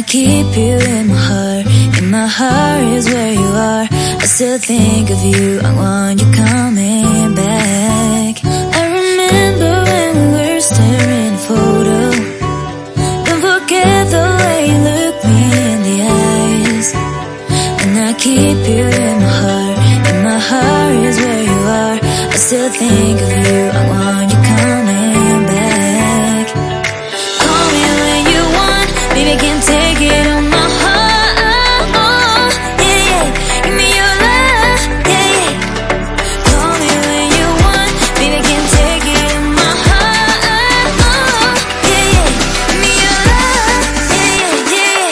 keep you in my heart. In my heart is where you are. I still think of you. I want you coming back. I remember when we were staring at a photo. Don't forget the way you look me in the eyes. And I keep you in my heart. In my heart is where you are. I still think of you. I want you coming back. Call me when you want. Baby, I can't take it on my heart. Yeah, yeah. Give me your love. Yeah, yeah. Call me when you want. Baby, I can't take it on my heart. Yeah, yeah. Give me your love. Yeah, yeah,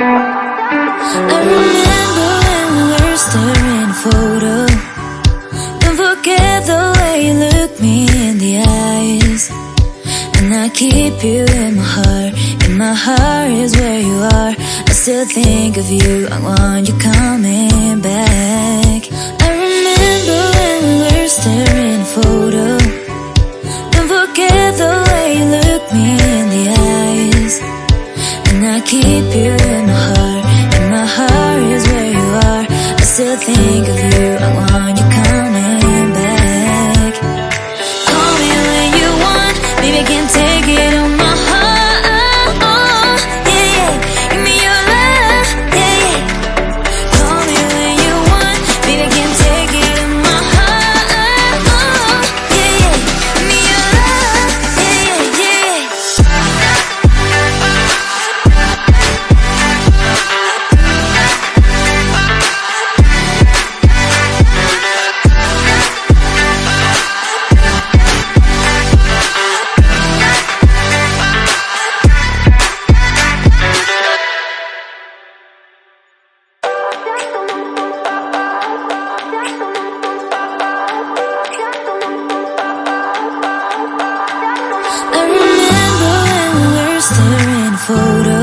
I remember when we were staring at a photo. Don't forget the way you look me in the eyes. And I keep you in my heart. In my heart is where you are. I still think of you. I want you coming back. I remember when we were staring at a photo. Don't forget the way you look me in the eyes. And I keep you in my heart. In my heart is where you are. I still think of you. I want you coming back. Call me when you want. Baby, I can't take it on my heart. Yeah, yeah. Give me your love. Yeah, yeah. Call me when you want. Baby, I can't take it on my heart. Yeah, yeah. Give me your love. Yeah, yeah, I remember when we were staring at a photo.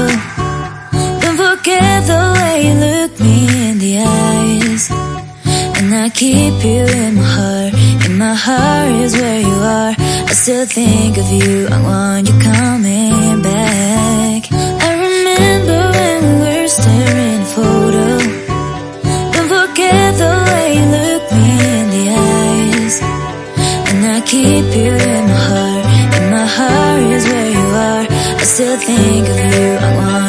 Don't forget the way you look me in the eyes. And I keep you in my heart. In my heart is where you are. I still think of you. I want you coming back. I remember when we were staring at a photo. Don't forget the way you look me in the eyes. And I keep you in my heart. In my heart is where you are. I still think of you. I want